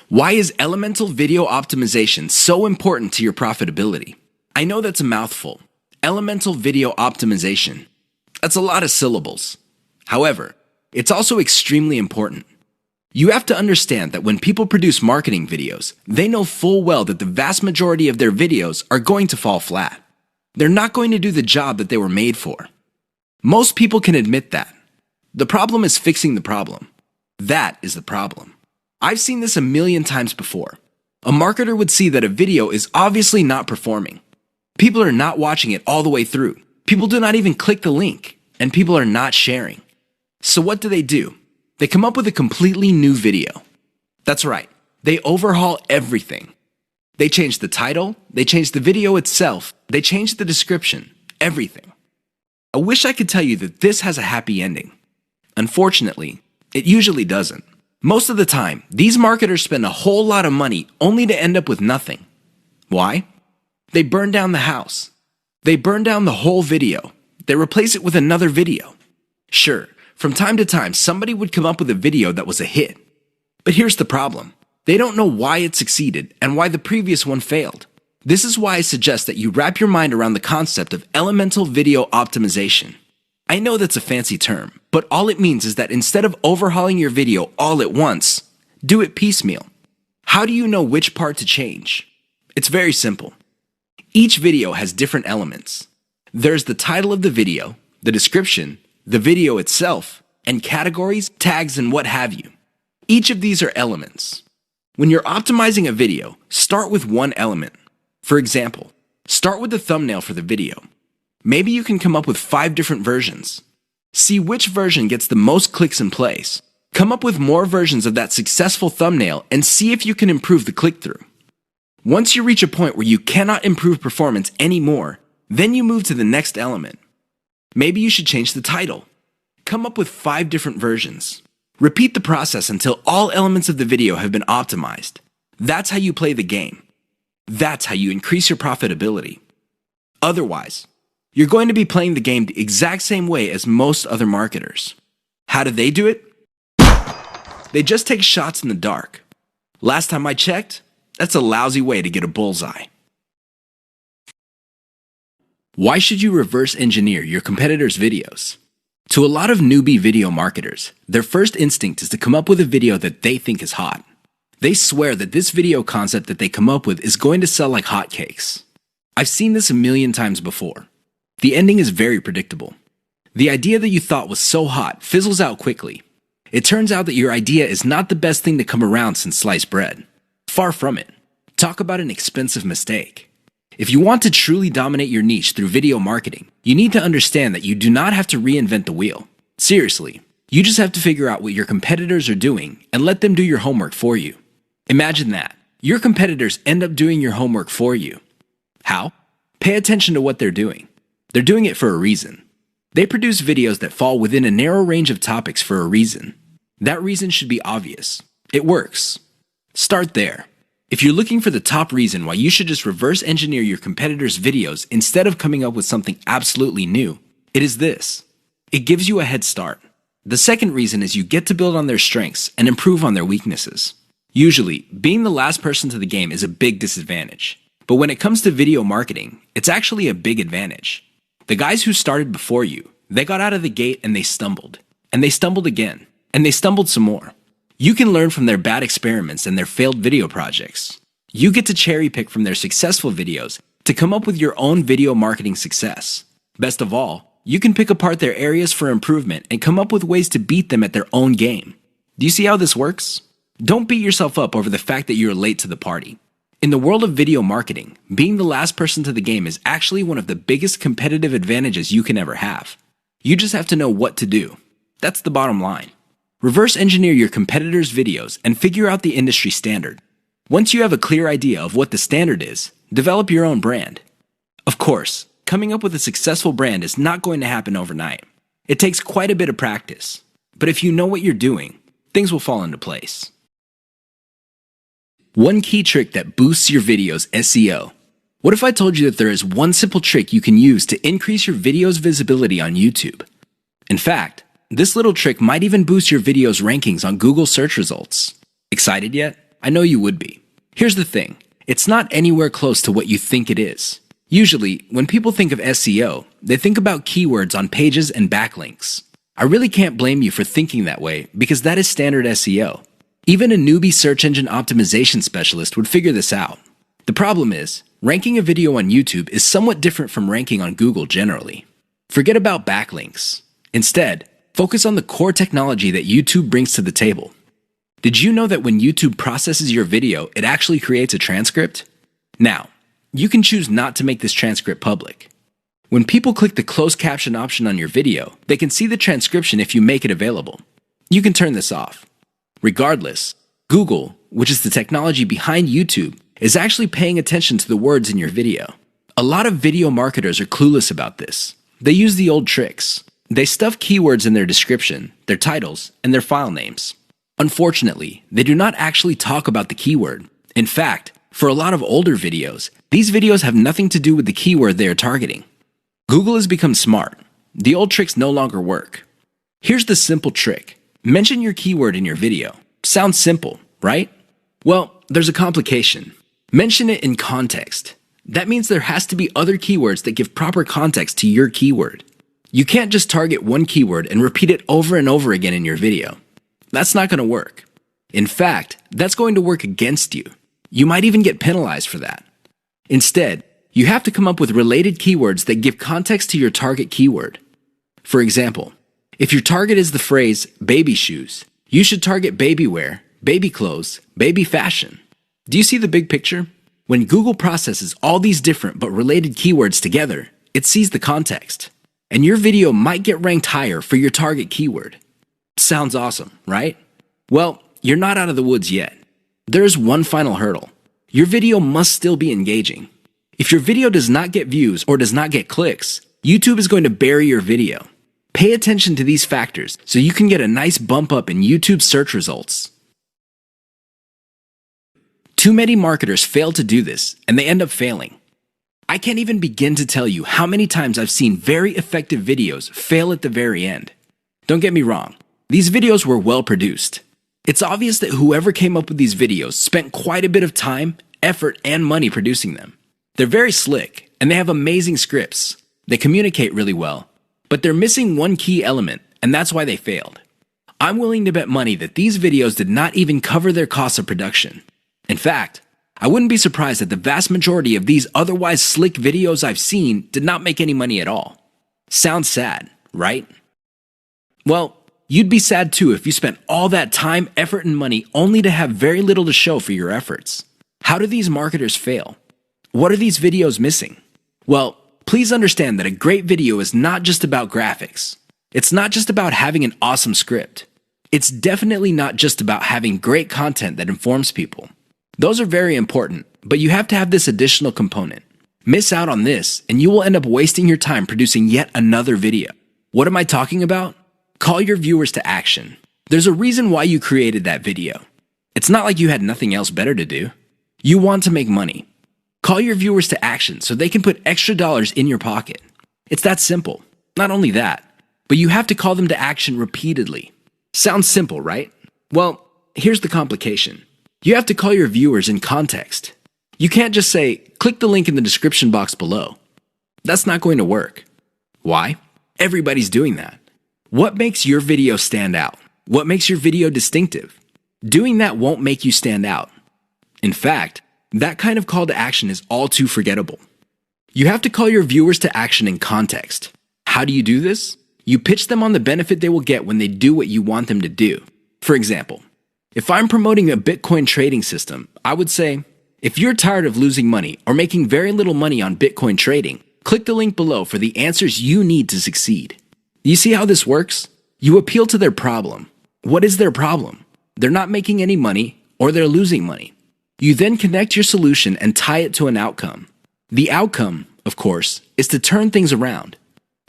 Why is elemental video optimization so important to your profitability? I know that's a mouthful. Elemental video optimization. That's a lot of syllables. However, it's also extremely important. You have to understand that when people produce marketing videos, they know full well that the vast majority of their videos are going to fall flat. They're not going to do the job that they were made for. Most people can admit that. The problem is fixing the problem. That is the problem. I've seen this a million times before. A marketer would see that a video is obviously not performing. People are not watching it all the way through. People do not even click the link, and people are not sharing. So what do? They come up with a completely new video. That's right. They overhaul everything. They change the title, they change the video itself, they change the description, everything. I wish I could tell you that this has a happy ending. Unfortunately, it usually doesn't. Most of the time, these marketers spend a whole lot of money only to end up with nothing. Why? They burn down the house. They burn down the whole video. They replace it with another video. Sure, from time to time, somebody would come up with a video that was a hit. But here's the problem. They don't know why it succeeded and why the previous one failed. This is why I suggest that you wrap your mind around the concept of elemental video optimization. I know that's a fancy term, but all it means is that instead of overhauling your video all at once, do it piecemeal. How do you know which part to change? It's very simple. Each video has different elements. There's the title of the video, the description, the video itself, and categories, tags, and what have you. Each of these are elements. When you're optimizing a video, start with one element. For example, start with the thumbnail for the video. Maybe you can come up with 5 different versions. See which version gets the most clicks and plays. Come up with more versions of that successful thumbnail and see if you can improve the click-through. Once you reach a point where you cannot improve performance anymore, then you move to the next element. Maybe you should change the title. Come up with 5 different versions. Repeat the process until all elements of the video have been optimized. That's how you play the game. That's how you increase your profitability. Otherwise, you're going to be playing the game the exact same way as most other marketers. How do they do it? They just take shots in the dark. Last time I checked, that's a lousy way to get a bullseye. Why should you reverse engineer your competitors' videos? To a lot of newbie video marketers, their first instinct is to come up with a video that they think is hot. They swear that this video concept that they come up with is going to sell like hotcakes. I've seen this a million times before. The ending is very predictable. The idea that you thought was so hot fizzles out quickly. It turns out that your idea is not the best thing to come around since sliced bread. Far from it. Talk about an expensive mistake. If you want to truly dominate your niche through video marketing, you need to understand that you do not have to reinvent the wheel. Seriously, you just have to figure out what your competitors are doing and let them do your homework for you. Imagine that. Your competitors end up doing your homework for you. How? Pay attention to what they're doing. They're doing it for a reason. They produce videos that fall within a narrow range of topics for a reason. That reason should be obvious. It works. Start there. If you're looking for the top reason why you should just reverse engineer your competitors' videos instead of coming up with something absolutely new, it is this. It gives you a head start. The second reason is you get to build on their strengths and improve on their weaknesses. Usually, being the last person to the game is a big disadvantage. But when it comes to video marketing, it's actually a big advantage. The guys who started before you, they got out of the gate and they stumbled. And they stumbled again. And they stumbled some more. You can learn from their bad experiments and their failed video projects. You get to cherry pick from their successful videos to come up with your own video marketing success. Best of all, you can pick apart their areas for improvement and come up with ways to beat them at their own game. Do you see how this works? Don't beat yourself up over the fact that you're late to the party. In the world of video marketing, being the last person to the game is actually one of the biggest competitive advantages you can ever have. You just have to know what to do. That's the bottom line. Reverse engineer your competitors' videos and figure out the industry standard. Once you have a clear idea of what the standard is, develop your own brand. Of course, coming up with a successful brand is not going to happen overnight. It takes quite a bit of practice. But if you know what you're doing, things will fall into place. One key trick that boosts your video's SEO. What if I told you that there is one simple trick you can use to increase your video's visibility on YouTube? In fact, this little trick might even boost your video's rankings on Google search results. Excited yet? I know you would be. Here's the thing. It's not anywhere close to what you think it is. Usually, when people think of SEO, they think about keywords on pages and backlinks. I really can't blame you for thinking that way because that is standard SEO. Even a newbie search engine optimization specialist would figure this out. The problem is, ranking a video on YouTube is somewhat different from ranking on Google generally. Forget about backlinks. Instead, focus on the core technology that YouTube brings to the table. Did you know that when YouTube processes your video, it actually creates a transcript? Now, you can choose not to make this transcript public. When people click the closed caption option on your video, they can see the transcription if you make it available. You can turn this off. Regardless, Google, which is the technology behind YouTube, is actually paying attention to the words in your video. A lot of video marketers are clueless about this. They use the old tricks. They stuff keywords in their description, their titles, and their file names. Unfortunately, they do not actually talk about the keyword. In fact, for a lot of older videos, these videos have nothing to do with the keyword they are targeting. Google has become smart. The old tricks no longer work. Here's the simple trick. Mention your keyword in your video. Sounds simple, right? Well, there's a complication. Mention it in context. That means there has to be other keywords that give proper context to your keyword. You can't just target one keyword and repeat it over and over again in your video. That's not going to work. In fact, that's going to work against you. You might even get penalized for that. Instead, you have to come up with related keywords that give context to your target keyword. For example, if your target is the phrase baby shoes, you should target baby wear, baby clothes, baby fashion. Do you see the big picture? When Google processes all these different but related keywords together, it sees the context. And your video might get ranked higher for your target keyword. Sounds awesome, right? Well, you're not out of the woods yet. There's one final hurdle. Your video must still be engaging. If your video does not get views or does not get clicks, YouTube is going to bury your video. Pay attention to these factors so you can get a nice bump up in YouTube search results. Too many marketers fail to do this, and they end up failing. I can't even begin to tell you how many times I've seen very effective videos fail at the very end. Don't get me wrong, these videos were well produced. It's obvious that whoever came up with these videos spent quite a bit of time, effort, and money producing them. They're very slick, and they have amazing scripts. They communicate really well, but they're missing one key element, and that's why they failed. I'm willing to bet money that these videos did not even cover their costs of production. In fact, I wouldn't be surprised that the vast majority of these otherwise slick videos I've seen did not make any money at all. Sounds sad, right? Well, you'd be sad too if you spent all that time, effort, and money only to have very little to show for your efforts. How do these marketers fail? What are these videos missing? Well, please understand that a great video is not just about graphics. It's not just about having an awesome script. It's definitely not just about having great content that informs people. Those are very important, but you have to have this additional component. Miss out on this, and you will end up wasting your time producing yet another video. What am I talking about? Call your viewers to action. There's a reason why you created that video. It's not like you had nothing else better to do. You want to make money. Call your viewers to action so they can put extra dollars in your pocket. It's that simple. Not only that, but you have to call them to action repeatedly. Sounds simple, right? Well, here's the complication. You have to call your viewers in context. You can't just say, click the link in the description box below. That's not going to work. Why? Everybody's doing that. What makes your video stand out? What makes your video distinctive? Doing that won't make you stand out. In fact, that kind of call to action is all too forgettable. You have to call your viewers to action in context. How do you do this? You pitch them on the benefit they will get when they do what you want them to do. For example, if I'm promoting a Bitcoin trading system, I would say, if you're tired of losing money or making very little money on Bitcoin trading, click the link below for the answers you need to succeed. You see how this works? You appeal to their problem. What is their problem? They're not making any money or they're losing money. You then connect your solution and tie it to an outcome. The outcome, of course, is to turn things around.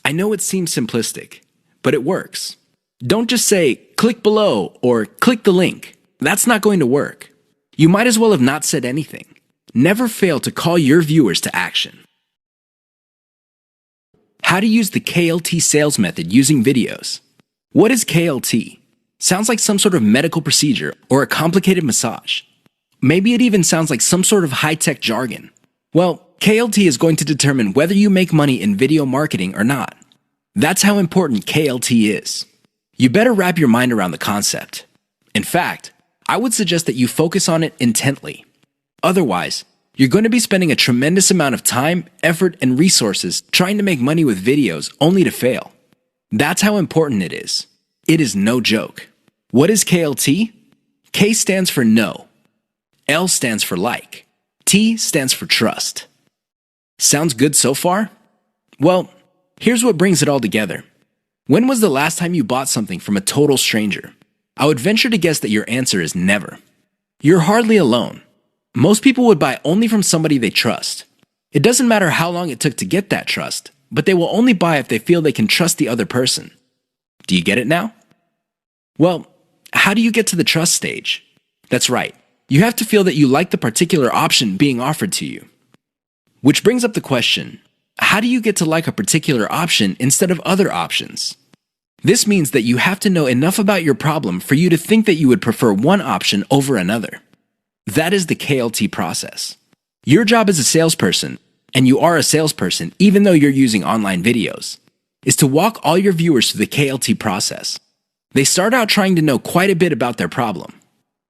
I know it seems simplistic, but it works. Don't just say, click below or click the link. That's not going to work. You might as well have not said anything. Never fail to call your viewers to action. How to use the KLT sales method using videos. What is KLT? Sounds like some sort of medical procedure or a complicated massage. Maybe it even sounds like some sort of high-tech jargon. Well, KLT is going to determine whether you make money in video marketing or not. That's how important KLT is. You better wrap your mind around the concept. In fact, I would suggest that you focus on it intently. Otherwise, you're going to be spending a tremendous amount of time, effort, and resources trying to make money with videos only to fail. That's how important it is. It is no joke. What is KLT? K stands for no. L stands for like. T stands for trust. Sounds good so far? Well, here's what brings it all together. When was the last time you bought something from a total stranger? I would venture to guess that your answer is never. You're hardly alone. Most people would buy only from somebody they trust. It doesn't matter how long it took to get that trust, but they will only buy if they feel they can trust the other person. Do you get it now? Well, how do you get to the trust stage? That's right. You have to feel that you like the particular option being offered to you. Which brings up the question, how do you get to like a particular option instead of other options? This means that you have to know enough about your problem for you to think that you would prefer one option over another. That is the KLT process. Your job as a salesperson, and you are a salesperson even though you're using online videos, is to walk all your viewers through the KLT process. They start out trying to know quite a bit about their problem.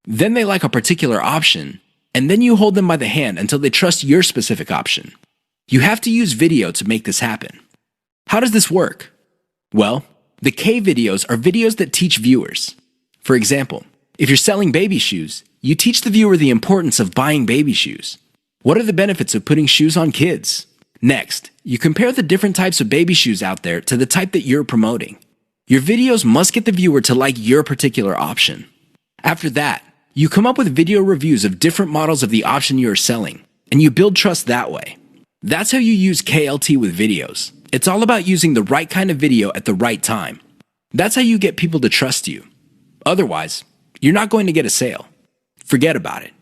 Then they like a particular option, and then you hold them by the hand until they trust your specific option. You have to use video to make this happen. How does this work? Well, the K videos are videos that teach viewers. For example, if you're selling baby shoes, you teach the viewer the importance of buying baby shoes. What are the benefits of putting shoes on kids? Next, you compare the different types of baby shoes out there to the type that you're promoting. Your videos must get the viewer to like your particular option. After that, you come up with video reviews of different models of the option you are selling, and you build trust that way. That's how you use KLT with videos. It's all about using the right kind of video at the right time. That's how you get people to trust you. Otherwise, you're not going to get a sale. Forget about it.